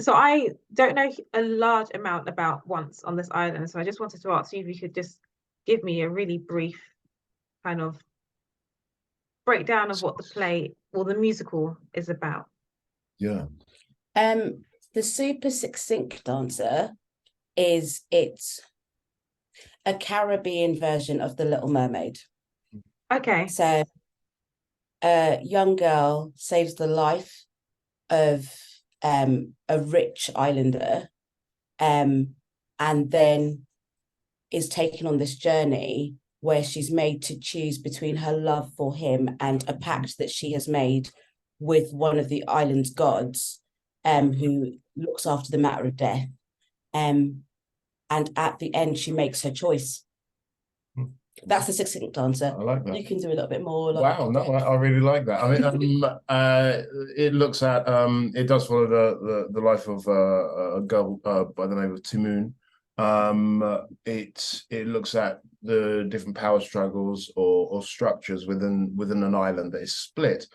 So I don't know a large amount about Once on This Island, so I just wanted to ask you if you could just give me a really brief kind of breakdown of what the play or the musical is about. Yeah. The super succinct answer is it's a Caribbean version of The Little Mermaid. Okay. So a young girl saves the life of a rich islander, and then is taken on this journey where she's made to choose between her love for him and a pact that she has made with one of the island's gods, who looks after the matter of death. And at the end, she makes her choice. That's the succinct answer. I like that. You can do a little bit more. Wow, no, I really like that. I mean, it looks at it does follow the life of a girl by the name of Timoon. It looks at the different power struggles or structures within an island that is split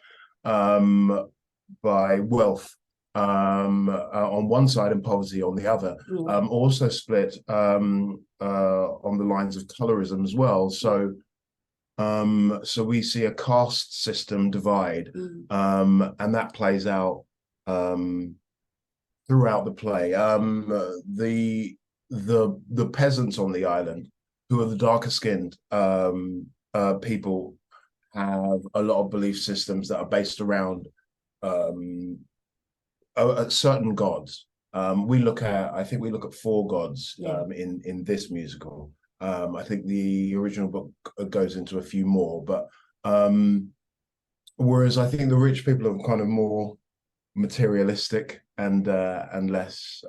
by wealth on one side and poverty on the other. Also split on the lines of colorism as well. So we see a caste system divide, and that plays out throughout the play. The peasants on the island, who are the darker skinned people, have a lot of belief systems that are based around certain gods. I think we look at 4 gods in this musical. I think the original book goes into a few more, but whereas I think the rich people are kind of more materialistic and less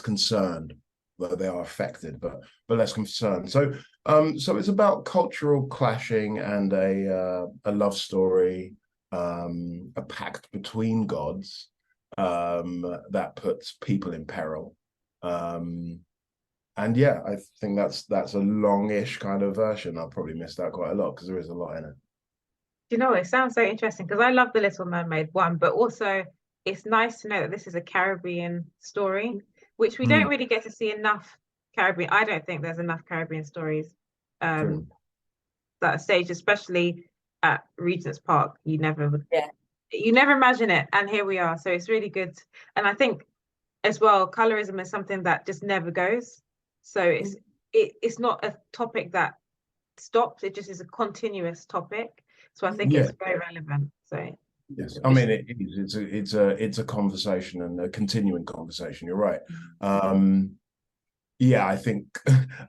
concerned, though they are affected, but less concerned. So it's about cultural clashing and a love story, a pact between gods that puts people in peril. And yeah, I think that's a longish kind of version. I'll probably missed out quite a lot because there is a lot in it. You know, it sounds so interesting because I love The Little Mermaid one, but also it's nice to know that this is a Caribbean story, which we don't really get to see enough Caribbean. I don't think there's enough Caribbean stories that are staged, especially at Regent's Park. You never imagine it, and here we are. So it's really good. And I think as well, colorism is something that just never goes. So it's not a topic that stops. It just is a continuous topic. So I think it's very relevant. So yes, I mean it is. It's a conversation and a continuing conversation. You're right. Yeah, I think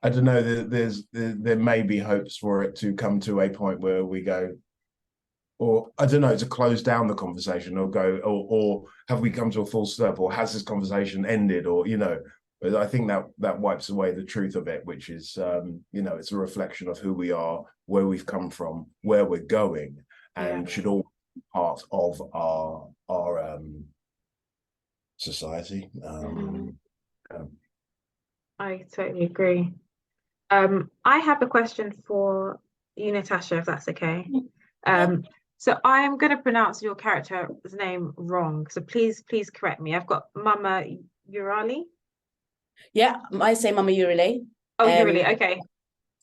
I don't know. There may be hopes for it to come to a point where we go, or I don't know, to close down the conversation, or go, or have we come to a full stop, or has this conversation ended, or But I think that wipes away the truth of it, which is it's a reflection of who we are, where we've come from, where we're going, and should all be part of our society. I totally agree. I have a question for you, Natasha, if that's okay. So I'm going to pronounce your character's name wrong. So please correct me. I've got Mama Urali. Yeah, I say Mama Urali. Oh, Urali. Okay,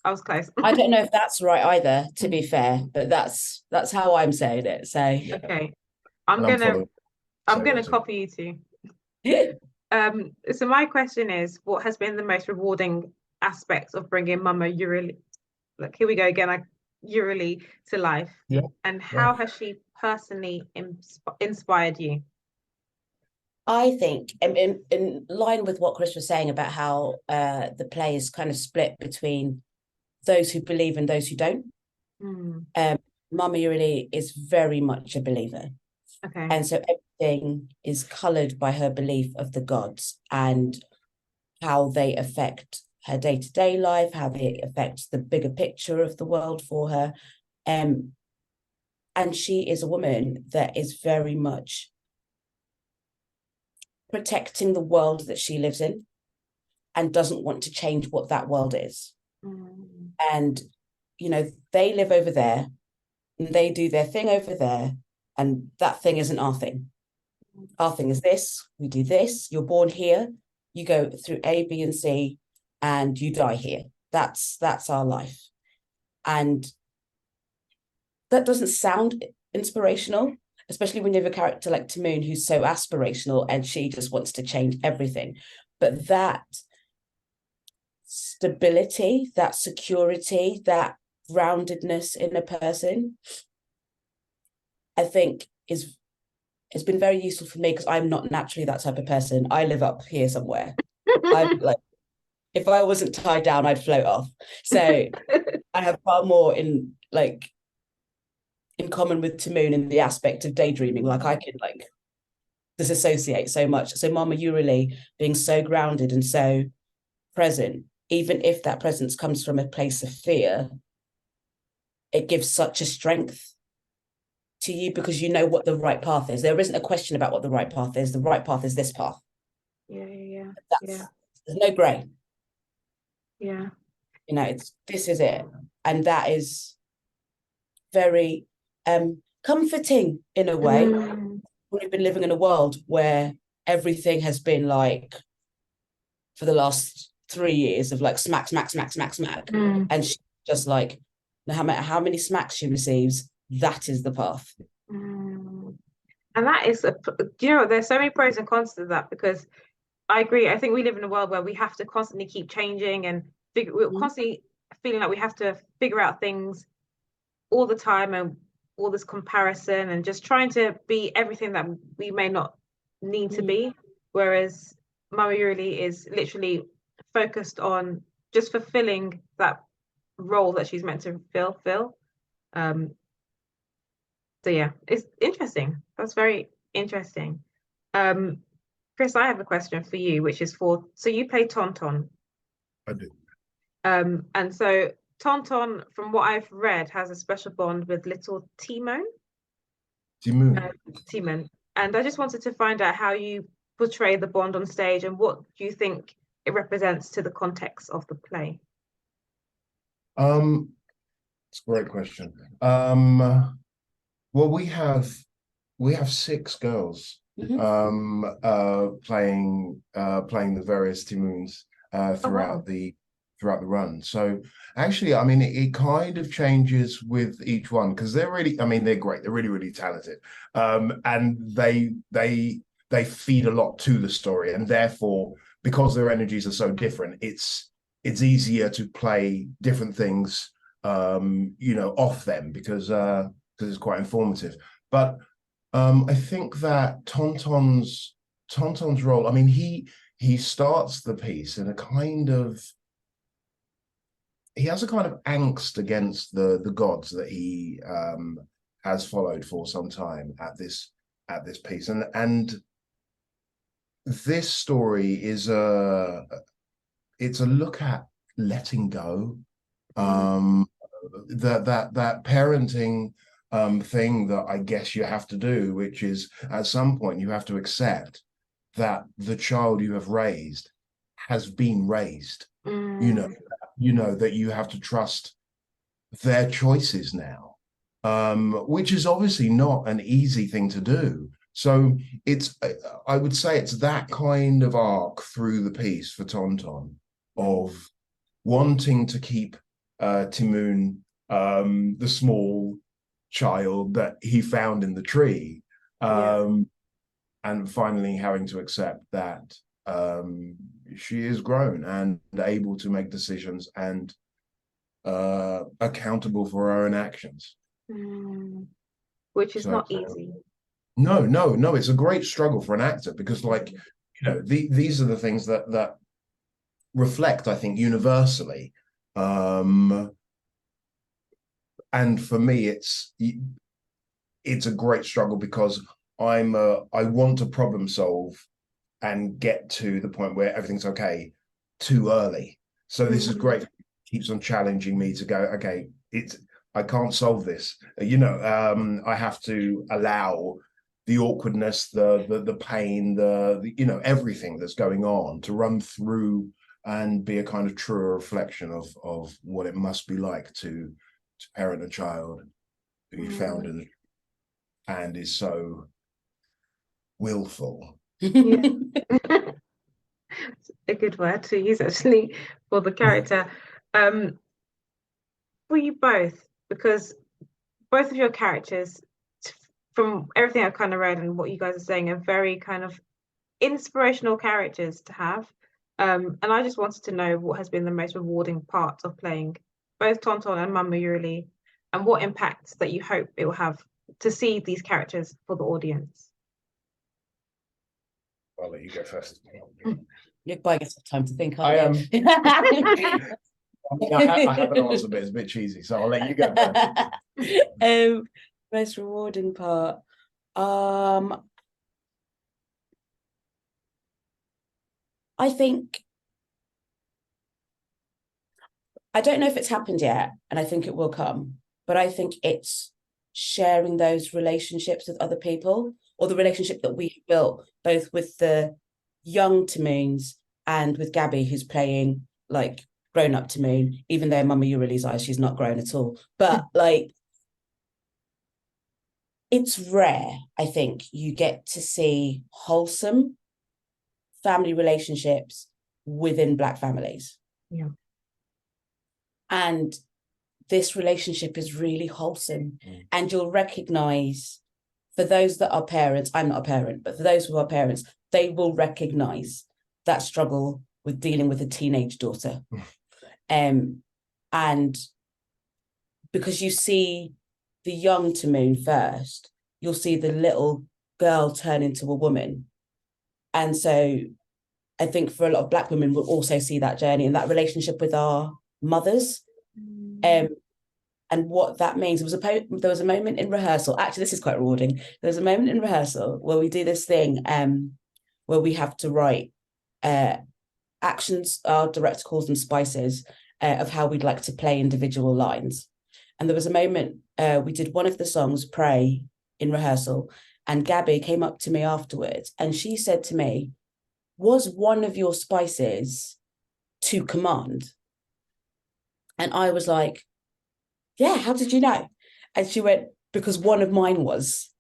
I was close. I don't know if that's right either, to be fair, but that's how I'm saying it. So okay, I'm gonna copy you too. So my question is, what has been the most rewarding aspect of bringing Mama Urali? Look, here we go again. Urali to life. Yeah. And how has she personally inspired you? I think in line with what Chris was saying about how the play is kind of split between those who believe and those who don't. Mama Urali is very much a believer. Okay. And so everything is coloured by her belief of the gods and how they affect her day-to-day life, how they affect the bigger picture of the world for her. And she is a woman that is very much protecting the world that she lives in and doesn't want to change what that world is. And, they live over there and they do their thing over there, and that thing isn't our thing. Our thing is this, we do this, you're born here, you go through A, B, and C, and you die here. That's our life. And that doesn't sound inspirational, especially when you have a character like Timoon who's so aspirational and she just wants to change everything. But that stability, that security, that groundedness in a person, I think it's been very useful for me because I'm not naturally that type of person. I live up here somewhere. I'm like, if I wasn't tied down, I'd float off. So I have far more in common with Timoon in the aspect of daydreaming. Like I can like disassociate so much. So Mama Yurili being so grounded and so present, even if that presence comes from a place of fear, it gives such a strength to you because you know what the right path is. There isn't a question about what the right path is. The right path is this path. Yeah. There's no grey. Yeah. You know, this is it. And that is very comforting in a way. We've been living in a world where everything has been like, for the last 3 years of like smack. And she's just like, no matter how many smacks she receives, that is the path. And that is, there's so many pros and cons to that, because I agree. I think we live in a world where we have to constantly keep changing and we're constantly feeling like we have to figure out things all the time, and all this comparison and just trying to be everything that we may not need to be. Whereas Mama Yurili is literally focused on just fulfilling that role that she's meant to fill. So yeah, it's interesting. That's very interesting. Chris, I have a question for you, which is so you play Tonton. I do. And so Tonton, from what I've read, has a special bond with little Timoon. Timoon. And I just wanted to find out how you portray the bond on stage and what do you think it represents to the context of the play. It's a great question. Well, we have 6 girls playing the various Timoons throughout the run. So actually, I mean, it kind of changes with each one because they're really, I mean, they're great. They're really, really talented. And they feed a lot to the story, and therefore, because their energies are so different, it's easier to play different things, off them because it's quite informative. But I think that Tonton's role, I mean, he starts the piece in a kind of, he has a kind of angst against the gods that he has followed for some time at this piece, and this story is it's a look at letting go, that parenting thing that I guess you have to do, which is at some point you have to accept that the child you have raised has been raised. You know that you have to trust their choices now, which is obviously not an easy thing to do. So I would say it's that kind of arc through the piece for Tonton of wanting to keep Timoon, the small child that he found in the tree, and finally having to accept that she is grown and able to make decisions and accountable for her own actions, which is not easy. No, it's a great struggle for an actor because, like, these are the things that reflect, I think, universally, and for me it's a great struggle because I want to problem solve and get to the point where everything's okay too early. So this is great. It keeps on challenging me to go, okay, I can't solve this. I have to allow the awkwardness, the pain, the everything that's going on to run through and be a kind of truer reflection of what it must be like to parent a child who you found and is so willful. Yeah. A good word to use actually for the character. For you both, because both of your characters, from everything I've kind of read and what you guys are saying, are very kind of inspirational characters to have. And I just wanted to know what has been the most rewarding part of playing both Tonton and Mama Yuli, and what impacts that you hope it will have to see these characters for the audience. I'll let you go first. You're buying us time to think, I aren't you? I have an answer, but it's a bit cheesy, so I'll let you go first. Most rewarding part. I think, I don't know if it's happened yet, and I think it will come, but I think it's sharing those relationships with other people, or the relationship that we built both with the young Tamoons and with Gabby, who's playing like grown up Tamoon, even though Mama Yuli's eyes, she's not grown at all. But like, it's rare, I think, you get to see wholesome family relationships within Black families. Yeah. And this relationship is really wholesome. And you'll recognize, for those that are parents, I'm not a parent, but for those who are parents, they will recognize that struggle with dealing with a teenage daughter. And because you see the young Tamoon first, you'll see the little girl turn into a woman. And so I think for a lot of Black women, we'll also see that journey and that relationship with our mothers. And what that means. There was a moment in rehearsal. Actually, this is quite rewarding. There was a moment in rehearsal where we do this thing where we have to write actions, our director calls them spices, of how we'd like to play individual lines. And there was a moment, we did one of the songs, Pray, in rehearsal, and Gabby came up to me afterwards and she said to me, was one of your spices to command? And I was like, yeah, how did you know? And she went, because one of mine was,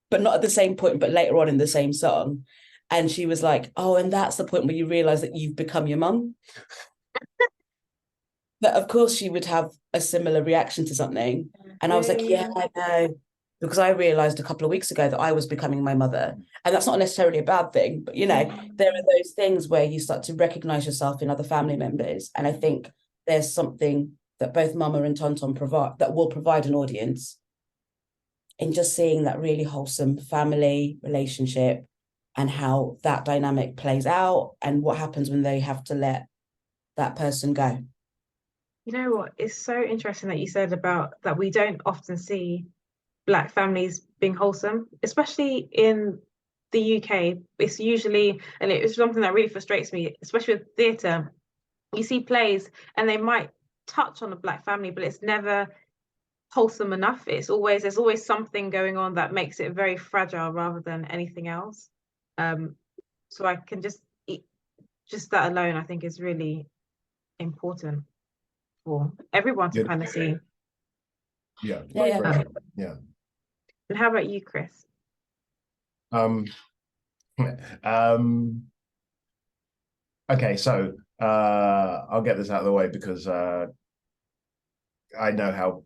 but not at the same point, but later on in the same song. And she was like, oh, and that's the point where you realize that you've become your mum. But of course she would have a similar reaction to something. And I was like, yeah, I know. Because I realized a couple of weeks ago that I was becoming my mother. And that's not necessarily a bad thing, but you know, there are those things where you start to recognize yourself in other family members. And I think there's something that both Mama and Tonton provide that will provide an audience in just seeing that really wholesome family relationship and how that dynamic plays out and what happens when they have to let that person go. You know what? It's so interesting that you said about that we don't often see Black families being wholesome, especially in the UK. It's usually, and it's something that really frustrates me, especially with theatre. You see plays and they might touch on a Black family, but it's never wholesome enough. There's always something going on that makes it very fragile rather than anything else. So I can just that alone, I think, is really important for everyone to kind of see. Yeah. And how about you, Chris? Okay, so I'll get this out of the way because I know how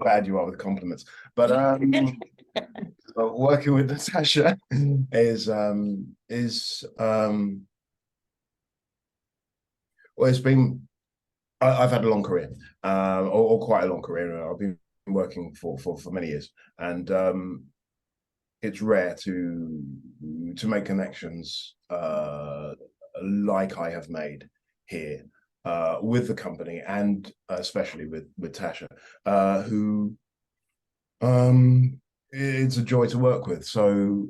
bad you are with compliments. But working with Natasha is well, it's been I've had a long career, or quite a long career. I've been working for many years, and it's rare to make connections like I have made here with the company, and especially with Tasha, who it's a joy to work with. So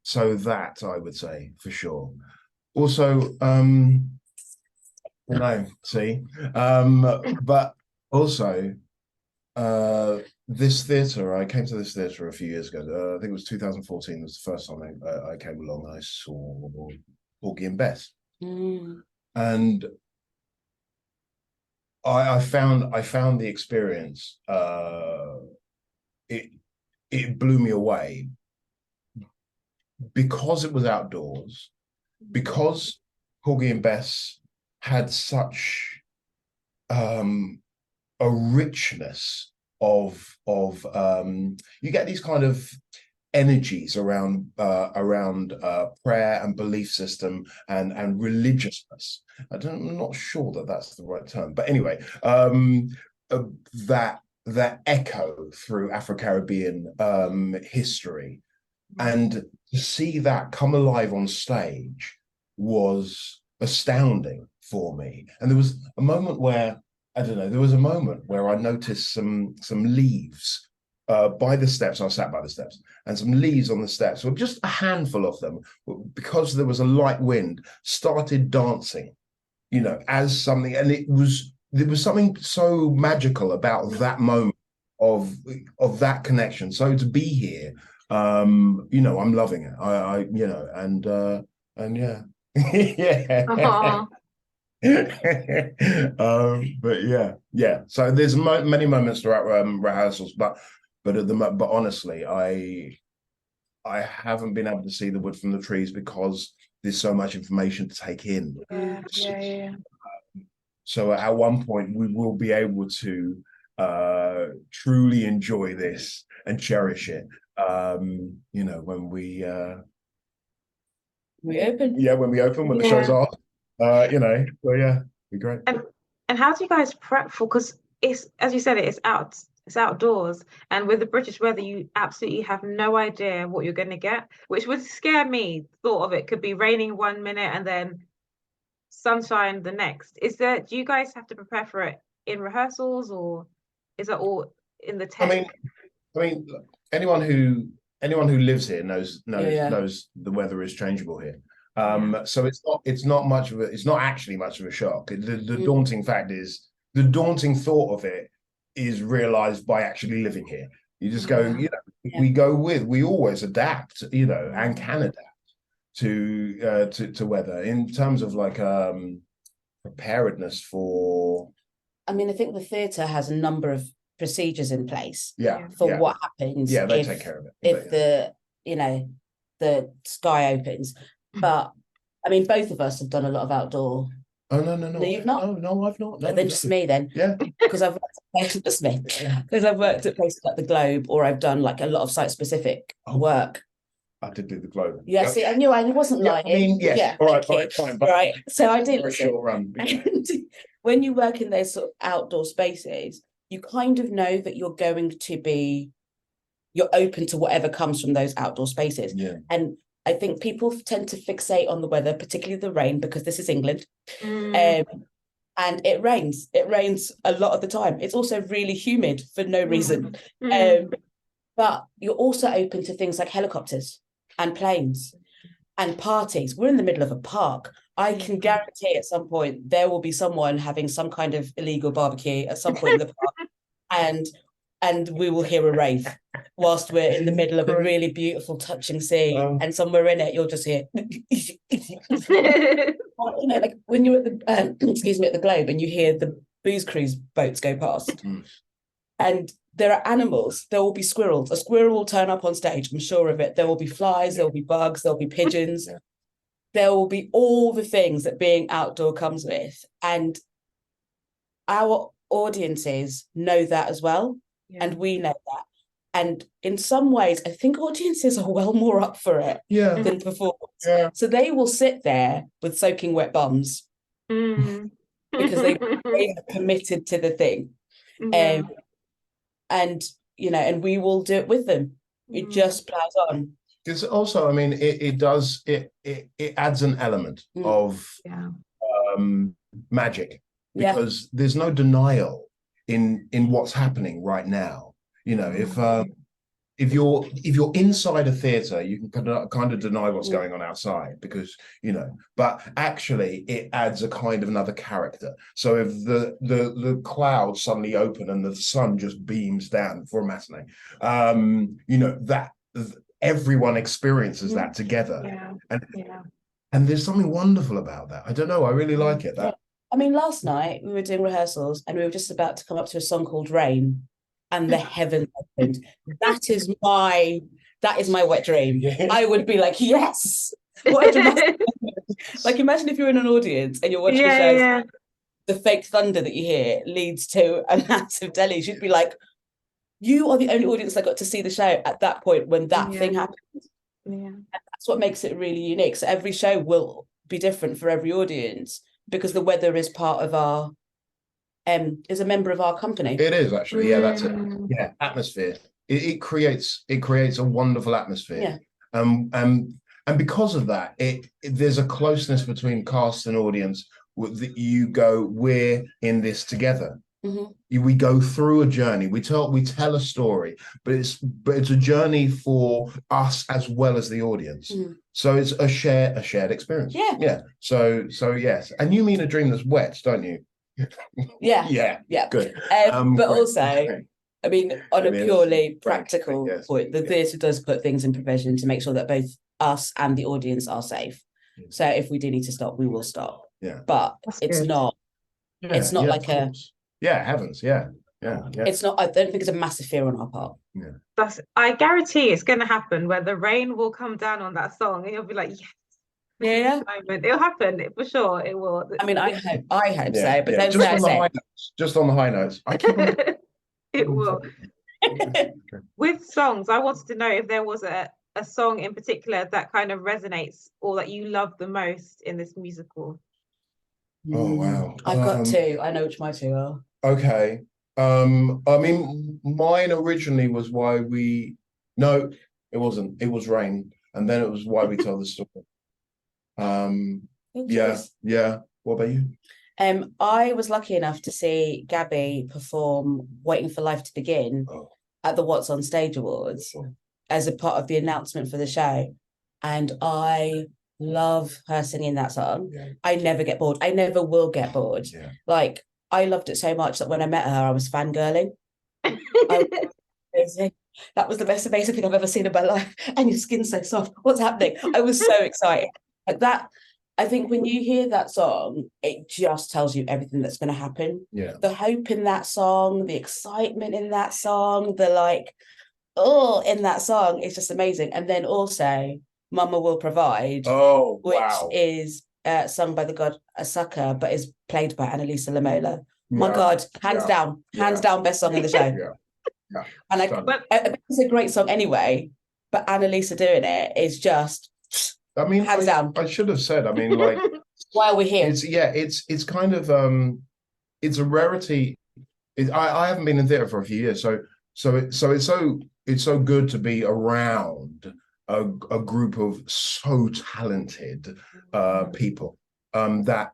so that I would say for sure. Also, no, see, but also this theatre, I came to this theatre a few years ago. I think it was 2014 was the first time I came along. I saw Porgy and Bess, and I found the experience. It blew me away because it was outdoors, because Porgy and Bess had such a richness of you get these kind of energies around prayer and belief system and religiousness. I'm not sure that that's the right term, but anyway, that echo through Afro-Caribbean history, and to see that come alive on stage was astounding for me. And there was a moment where, I don't know, there was a moment where I noticed some leaves by the steps. I sat by the steps, and some leaves on the steps, or just a handful of them, because there was a light wind, started dancing, you know, as something. And there was something so magical about that moment of that connection. So to be here, you know, I'm loving it. I you know, and yeah. Yeah. But yeah. So there's many moments throughout rehearsals, but honestly, I haven't been able to see the wood from the trees because there's so much information to take in. Yeah. So at one point we will be able to truly enjoy this and cherish it. You know, when we open. Yeah, when we open, when the show's off. You know, so yeah, be great. And how do you guys prep for, because it's, as you said, it's outdoors, and with the British weather, you absolutely have no idea what you're going to get, which would scare me. Thought of it could be raining 1 minute and then sunshine the next. Do you guys have to prepare for it in rehearsals, or is it all in the tech? I mean, anyone who lives here knows the weather is changeable here. So it's not actually much of a shock. The daunting fact is, the daunting thought of it is realized by actually living here. You just go, you know, we always adapt, you know, and can adapt to weather in terms of like preparedness for. I mean, I think the theatre has a number of procedures in place for what happens they take care of it if the you know the sky opens. But I mean, both of us have done a lot of outdoor. No, you've not. No, I've not. No, then just me then. Yeah, because I've worked at places like the Globe, or I've done like a lot of site specific work. I did do the Globe. Yeah, see, I knew I wasn't lying. I mean, yes. Yeah, all right, fine. Right. So I did listen. Short run. And when you work in those sort of outdoor spaces, you kind of know that you're open to whatever comes from those outdoor spaces. Yeah. And I think people tend to fixate on the weather, particularly the rain, because this is England. And it rains. It rains a lot of the time. It's also really humid for no reason. But you're also open to things like helicopters and planes and parties. We're in the middle of a park. I can guarantee at some point there will be someone having some kind of illegal barbecue at some point in the park, and we will hear a rave whilst we're in the middle of a really beautiful, touching scene, and somewhere in it you'll just hear. You know, like when you're at the at the Globe and you hear the booze cruise boats go past, and there are animals. There will be squirrels. A squirrel will turn up on stage. I'm sure of it. There will be flies. There will be bugs. There will be pigeons. There will be all the things that being outdoor comes with, and our audiences know that as well, and we know that. And in some ways, I think audiences are well more up for it than performers. Yeah. So they will sit there with soaking wet bums because they are committed to the thing. And you know, and we will do it with them. It just plows on. Because also, I mean, it adds an element of magic, because there's no denial in what's happening right now. You know, if you're inside a theater, you can kind of deny what's going on outside, because, you know, but actually it adds a kind of another character. So if the clouds suddenly open and the sun just beams down for a matinee, you know, that everyone experiences that together. And there's something wonderful about that. I don't know, I really like it. I mean, last night we were doing rehearsals and we were just about to come up to a song called Rain. and the heavens opened. That is my wet dream. I would be like, yes. What a dramatic like, imagine if you're in an audience and you're watching a show, yeah. the fake thunder that you hear leads to a massive deluge. You'd be like, you are the only audience that got to see the show at that point when that thing happened. Yeah. And that's what makes it really unique. So every show will be different for every audience because the weather is part of our is a member of our company. It is actually, yeah, that's it. Yeah, atmosphere. It creates a wonderful atmosphere. Yeah. And because of that, there's a closeness between cast and audience that you go, we're in this together. Mm-hmm. We go through a journey. We tell a story, but it's a journey for us as well as the audience. Mm. So it's a shared experience. Yeah. So yes. And you mean a dream that's wet, don't you? Yeah. Good. But great. also, I mean, on a purely practical yes. point, the theatre does put things in provision to make sure that both us and the audience are safe. So if we do need to stop, we will stop. Yeah. But it's not. Yeah, it's not like a. Yeah, heavens. Yeah. It's not. I don't think it's a massive fear on our part. Yeah. I guarantee it's going to happen where the rain will come down on that song and you'll be like, yes. Yeah. It'll happen for sure. It will. I mean, I hope so, but don't just on the high notes. I keep on... It will. With songs, I wanted to know if there was a song in particular that kind of resonates or that you love the most in this musical. Oh wow. I've got two. I know which my two are. Okay. I mean, mine originally was Why We... No, it wasn't. It was Rain. And then it was Why We Tell the Story. Yeah. What about you? I was lucky enough to see Gabby perform Waiting for Life to Begin at the What's on Stage Awards as a part of the announcement for the show. And I love her singing that song. I never get bored. I never will get bored. Like, I loved it so much that when I met her, I was fangirling. That was the most amazing thing I've ever seen in my life. And your skin's so soft. What's happening? I was so excited. Like that, I think when you hear that song, it just tells you everything that's going to happen. Yeah. The hope in that song, the excitement in that song, the in that song is just amazing. And then also Mama Will Provide, which is sung by the god Asaka, but is played by Annalisa Lamola. My God, hands down, best song in the show. And it's a great song anyway, but Annalisa doing it is just, I mean, hands down. I should have said, I mean, like, why are we here? It's kind of it's a rarity. I haven't been in theatre for a few years, so it's so good to be around a group of so talented people that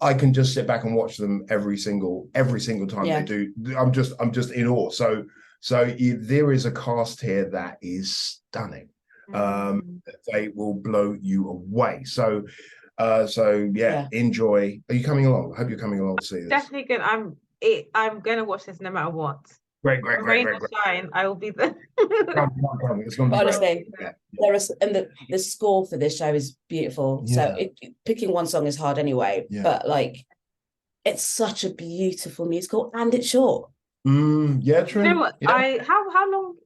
I can just sit back and watch them every single time they do. I'm just in awe. So there is a cast here that is stunning. They will blow you away. So enjoy. Are you coming along? I hope you're coming along to see this. Definitely good. I'm gonna watch this no matter what. Great. Rain or shine, I will be there. It's gonna be honestly, the score for this show is beautiful. So picking one song is hard anyway. But like, it's such a beautiful musical and it's short. Yeah, true. You know what? How long?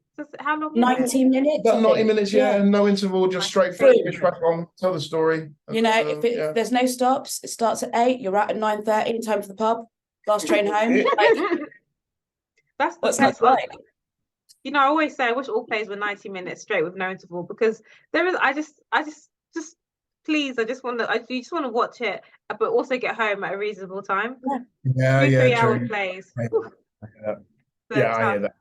19 minutes. About 90 minutes, no interval, just straight on, tell the story. You know, if there's no stops, it starts at 8, you're out at 9:30, time for the pub, last train home. That's the best. Like. You know, I always say I wish all plays were 90 minutes straight with no interval, because there is I just please, I just want to watch it, but also get home at a reasonable time. 3-hour plays. I hear that.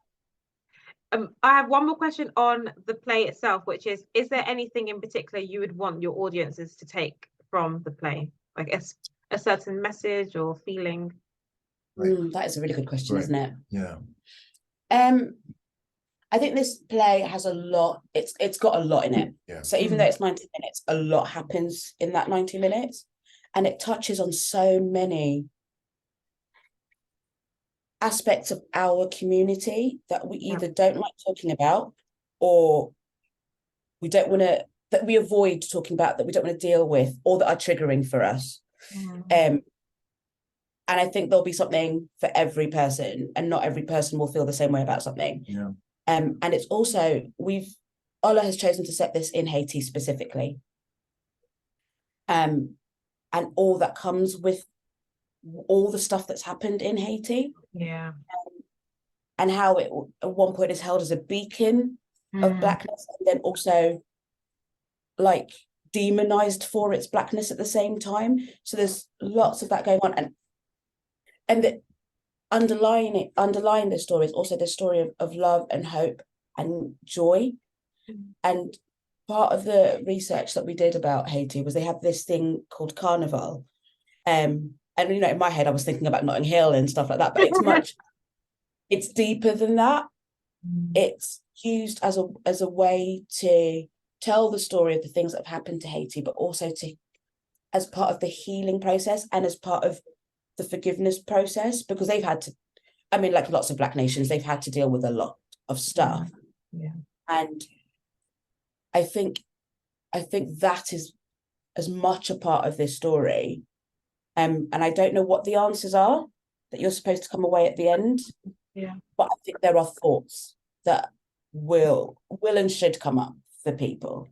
I have one more question on the play itself, which is there anything in particular you would want your audiences to take from the play? Like a certain message or feeling? That is a really good question, isn't it? Yeah. I think this play has a lot, it's got a lot in it. Yeah. So even though it's 90 minutes, a lot happens in that 90 minutes. And it touches on so many aspects of our community that we either don't like talking about, or we don't want to, that we avoid talking about, that we don't want to deal with, or that are triggering for us. And I think there'll be something for every person, and not every person will feel the same way about something. Yeah. And it's also, Ola has chosen to set this in Haiti specifically. And all that comes with all the stuff that's happened in Haiti. Yeah. And how it at one point is held as a beacon of blackness, and then also like demonized for its blackness at the same time. So there's lots of that going on. And the underlying the story is also the story of love and hope and joy. And part of the research that we did about Haiti was they have this thing called Carnival. And you know, in my head I was thinking about Notting Hill and stuff like that, but it's deeper than that. It's used as a way to tell the story of the things that have happened to Haiti, but also as part of the healing process and as part of the forgiveness process, because they've had to, I mean, like lots of Black nations, they've had to deal with a lot of stuff. Yeah. And I think that is as much a part of this story. And I don't know what the answers are that you're supposed to come away at the end. Yeah. But I think there are thoughts that will and should come up for people.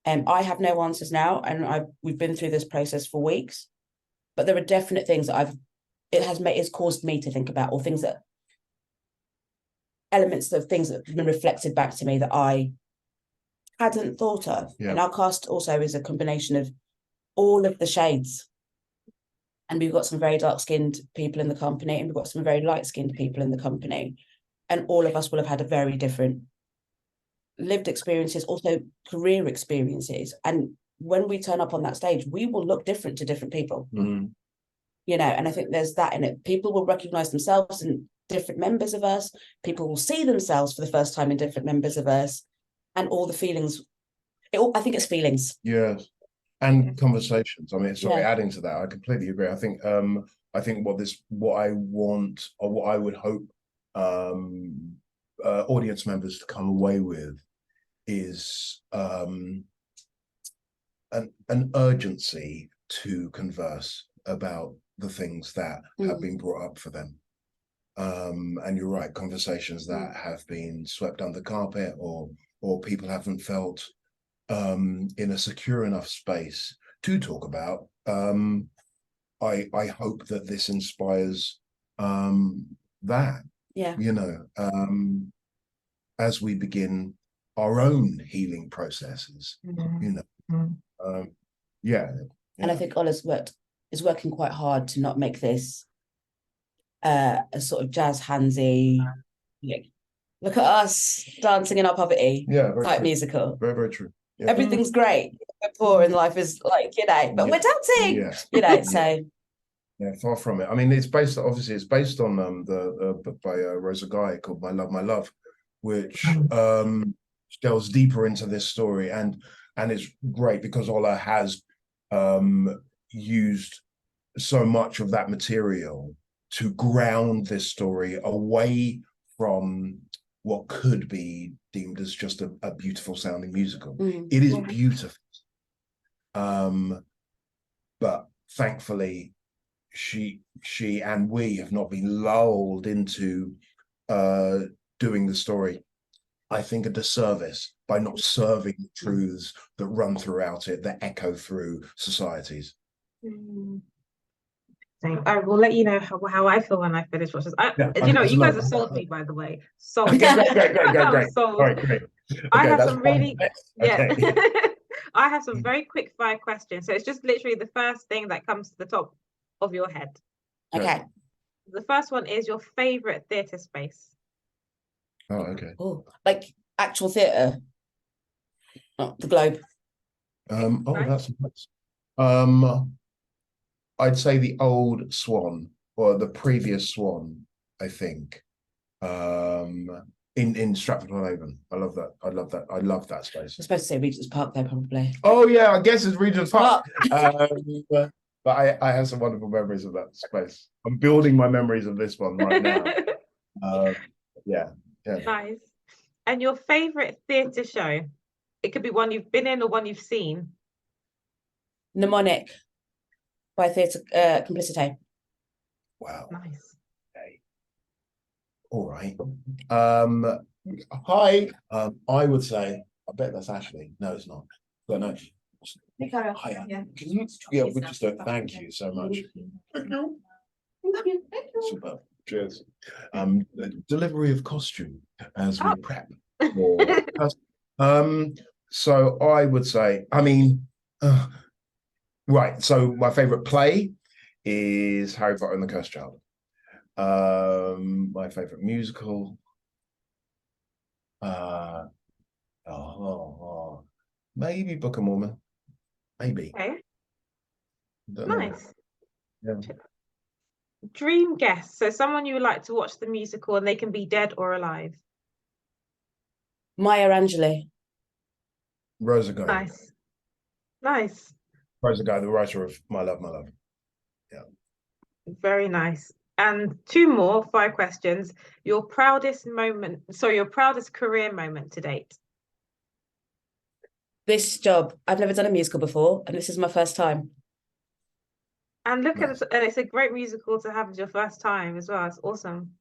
And I have no answers now, and we've been through this process for weeks. But there are definite things that it's caused me to think about, or elements of things that have been reflected back to me that I hadn't thought of. Yeah. And our cast also is a combination of all of the shades. And we've got some very dark-skinned people in the company, and we've got some very light-skinned people in the company. And all of us will have had a very different lived experiences, also career experiences. And when we turn up on that stage, we will look different to different people. You know, and I think there's that in it. People will recognize themselves in different members of us. People will see themselves for the first time in different members of us, and all the feelings. I think it's feelings. Yes. And conversations. I mean, sorry, Yeah. adding to that, I completely agree. I think what I want, or what I would hope audience members to come away with is an urgency to converse about the things that have been brought up for them. And you're right, conversations that have been swept under the carpet, or people haven't felt in a secure enough space to talk about. I hope that this inspires that. Yeah. You know, as we begin our own healing processes. You know, yeah. And I think Ola's is working quite hard to not make this a sort of jazz handsy, like, look at us dancing in our poverty type true. musical. Very, very true. Yeah. Everything's great. We're poor and life is like, you know, but we're dancing. You know, so yeah, far from it. I mean, it's based on the book by Rosa Guy called My Love, which delves deeper into this story, and it's great because Ola has used so much of that material to ground this story away from what could be deemed as just a beautiful sounding musical. It is beautiful. But thankfully, she and we have not been lulled into doing the story, I think, a disservice by not serving the truths that run throughout it, that echo through societies. I will let you know how I feel when I finish watching. You know, you guys have sold me, by the way. Sold. Okay, great. Sold. All right, great. Okay, I have some really, okay. I have some very quick fire questions. So it's just literally the first thing that comes to the top of your head. okay. The first one is your favorite theatre space. Oh, okay. Oh, like actual theatre. Oh, the Globe. Right. That's nice. I'd say the old Swan, or the previous Swan, I think. In Stratford-on-Avon. I love that. I love that space. I was supposed to say Regent's Park there, probably. Oh yeah, I guess it's Regent's Park. But I have some wonderful memories of that space. I'm building my memories of this one right now. Yeah. Nice. And your favorite theatre show? It could be one you've been in or one you've seen. Mnemonic by Theatre Complicité. Wow. Nice. Okay. All right. Hi. I would say, I bet that's Ashley. No, it's not. But no. Hiya. Yeah. Can you? Yeah, we just don't. Thank you so much. Super. Cheers. Delivery of costume as we Oh. prep for. So I would say, I mean, right. So my favorite play is Harry Potter and the Cursed Child. My favorite musical. Maybe Book of Mormon. Maybe. Okay, Don't know. nice. Yeah. Dream guest. So someone you would like to watch the musical and they can be dead or alive. Maya Angelou. Rosa Guy. Nice. Nice. Rosa Guy, the writer of My Love, My Love. Very nice. And two more, 5 questions. Your proudest moment, sorry, your proudest career moment to date. This job, I've never done a musical before, and this is my first time. And look at Nice. this, and it's a great musical to have as your first time as well. It's awesome.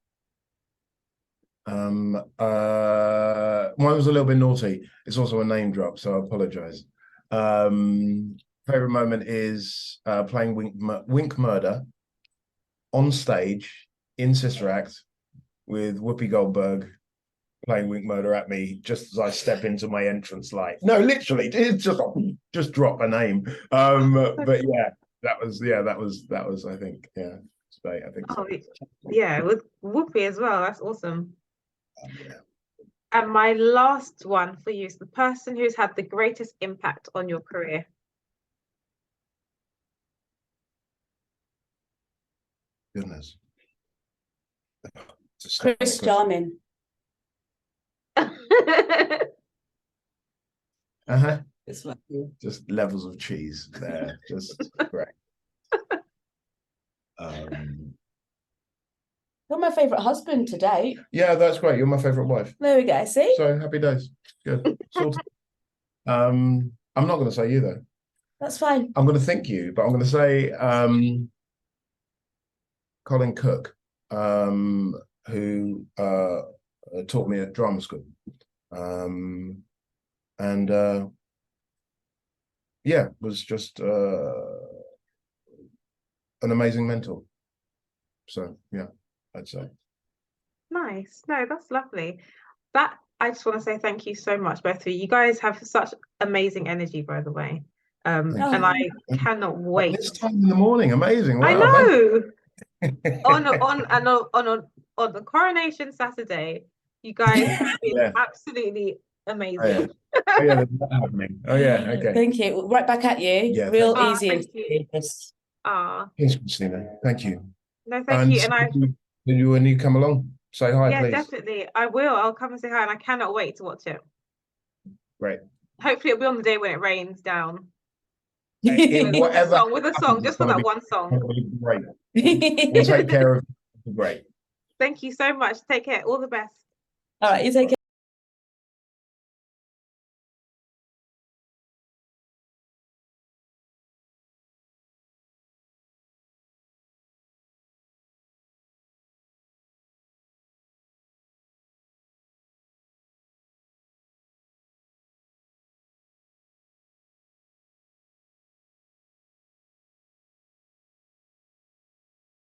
Mine was a little bit naughty. It's also a name drop, so I apologize. Favorite moment is playing Wink Murder on stage in Sister Act with Whoopi Goldberg playing Wink Murder at me just as I step into my entrance light. No, literally, it's just drop a name. But yeah, that was I think, yeah, I think so. Oh, yeah, with Whoopi as well. That's awesome. Yeah. And my last one for you is the person who's had the greatest impact on your career. Goodness. Chris Jarman. Uh-huh. This one. Just levels of cheese there. Just great. You're my favourite husband to date. Yeah, that's great. You're my favorite wife. There we go. See? So happy days. Good. Sorted. I'm not going to say you though. That's fine. I'm going to think you, but I'm going to say Colin Cook, who taught me at drama school, and yeah, was just an amazing mentor. So yeah, I'd say. Nice. No, that's lovely. That I just want to say thank you so much, both of you. You guys have such amazing energy, by the way. Thank And you. I cannot wait. This time in the morning, amazing. Wow, I know. thank On the coronation Saturday, you guys have been Yeah. absolutely amazing. Oh, yeah. Oh, yeah, that's happening. Oh yeah, okay. Thank you. Right back at you. Yeah, Real thank easy. you. and Thank you. serious. Yes, Christina. Thank you. No, thank you. And I when you come along, say hi, yeah, please. definitely. I will. I'll come and say hi, and I cannot wait to watch it. Great. Hopefully, it'll be on the day when it rains down. Whatever. With a song, just for that one song. It'll be great. We'll take care of it. Great. Thank you so much. Take care. All the best. All right, you take care.